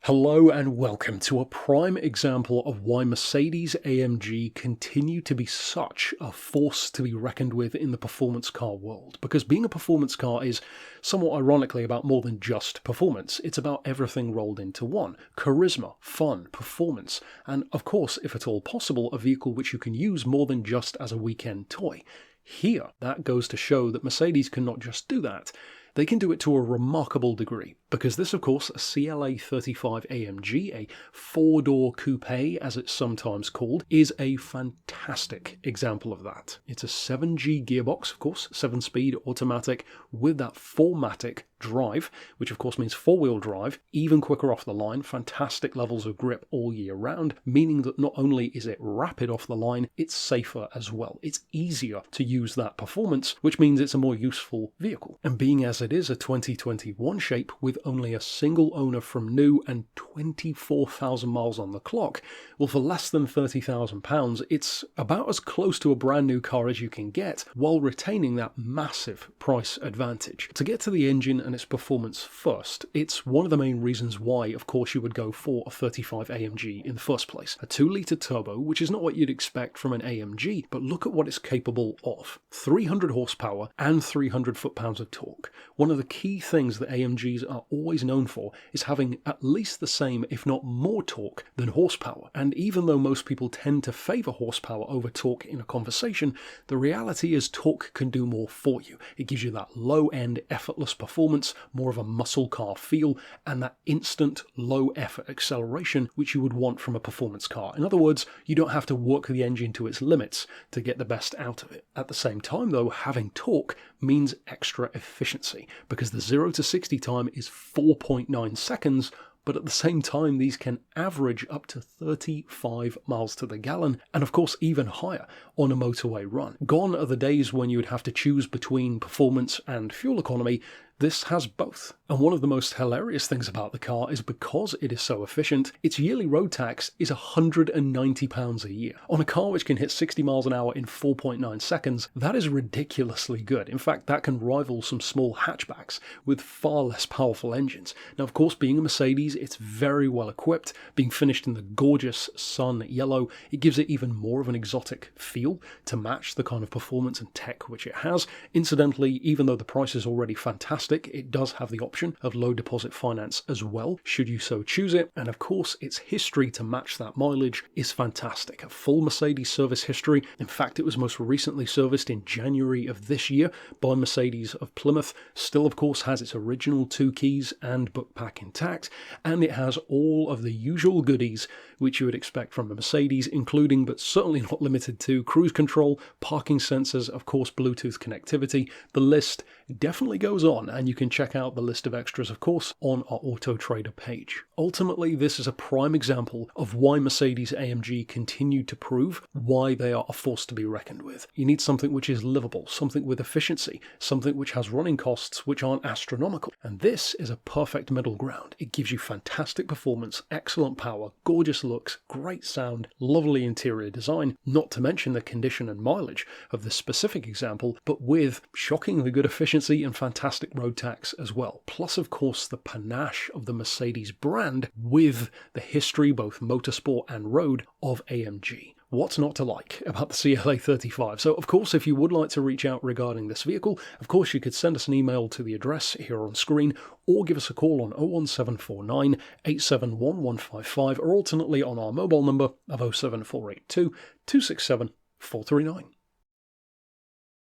Hello and welcome to a prime example of why Mercedes-AMG continue to be such a force to be reckoned with in the performance car world. Because being a performance car is, somewhat ironically, about more than just performance. It's about everything rolled into one. Charisma, fun, performance, and of course, if at all possible, a vehicle which you can use more than just as a weekend toy. Here, that goes to show that Mercedes can not just do that, they can do it to a remarkable degree, because this, of course, a CLA 35 AMG, a four-door coupe as it's sometimes called, is a fantastic example of that. It's a 7G gearbox, of course, 7-speed automatic with that 4Matic drive, which of course means four-wheel drive, even quicker off the line, fantastic levels of grip all year round, meaning that not only is it rapid off the line, it's safer as well. It's easier to use that performance, which means it's a more useful vehicle. And being as it is a 2021 shape with only a single owner from new and 24,000 miles on the clock, well, for less than £30,000, it's about as close to a brand new car as you can get while retaining that massive price advantage. To get to the engine and its performance first, it's one of the main reasons why, of course, you would go for a 35 AMG in the first place. A 2-litre turbo, which is not what you'd expect from an AMG, but look at what it's capable of. 300 horsepower and 300 foot-pounds of torque. One of the key things that AMGs are always known for is having at least the same, if not more torque than horsepower. And even though most people tend to favour horsepower over torque in a conversation, the reality is torque can do more for you. It gives you that low-end, effortless performance, more of a muscle car feel, and that instant, low-effort acceleration which you would want from a performance car. In other words, you don't have to work the engine to its limits to get the best out of it. At the same time, though, having torque means extra efficiency, because the 0 to 60 time is 4.9 seconds, but at the same time these can average up to 35 miles to the gallon, and of course even higher on a motorway run. Gone are the days when you would have to choose between performance and fuel economy. This has both. And one of the most hilarious things about the car is because it is so efficient, its yearly road tax is £190 a year. On a car which can hit 60 miles an hour in 4.9 seconds, that is ridiculously good. In fact, that can rival some small hatchbacks with far less powerful engines. Now, of course, being a Mercedes, it's very well equipped. Being finished in the gorgeous sun yellow, it gives it even more of an exotic feel to match the kind of performance and tech which it has. Incidentally, even though the price is already fantastic, it does have the option of low deposit finance as well, should you so choose it. And of course, its history to match that mileage is fantastic. A full Mercedes service history. In fact, it was most recently serviced in January of this year by Mercedes of Plymouth. Still, of course, has its original 2 keys and book pack intact. And it has all of the usual goodies which you would expect from a Mercedes, including, but certainly not limited to, cruise control, parking sensors, of course, Bluetooth connectivity. The list definitely goes on, and you can check out the list of extras, of course, on our Auto Trader page. Ultimately, this is a prime example of why Mercedes-AMG continue to prove why they are a force to be reckoned with. You need something which is livable, something with efficiency, something which has running costs which aren't astronomical. And this is a perfect middle ground. It gives you fantastic performance, excellent power, gorgeous looks, great sound, lovely interior design, not to mention the condition and mileage of this specific example, but with shockingly good efficiency and fantastic road tax as well. Plus, of course, the panache of the Mercedes brand with the history, both motorsport and road, of AMG. What's not to like about the CLA 35? So, of course, if you would like to reach out regarding this vehicle, of course, you could send us an email to the address here on screen, or give us a call on 01749 871 155, or alternately on our mobile number of 07482 267 439.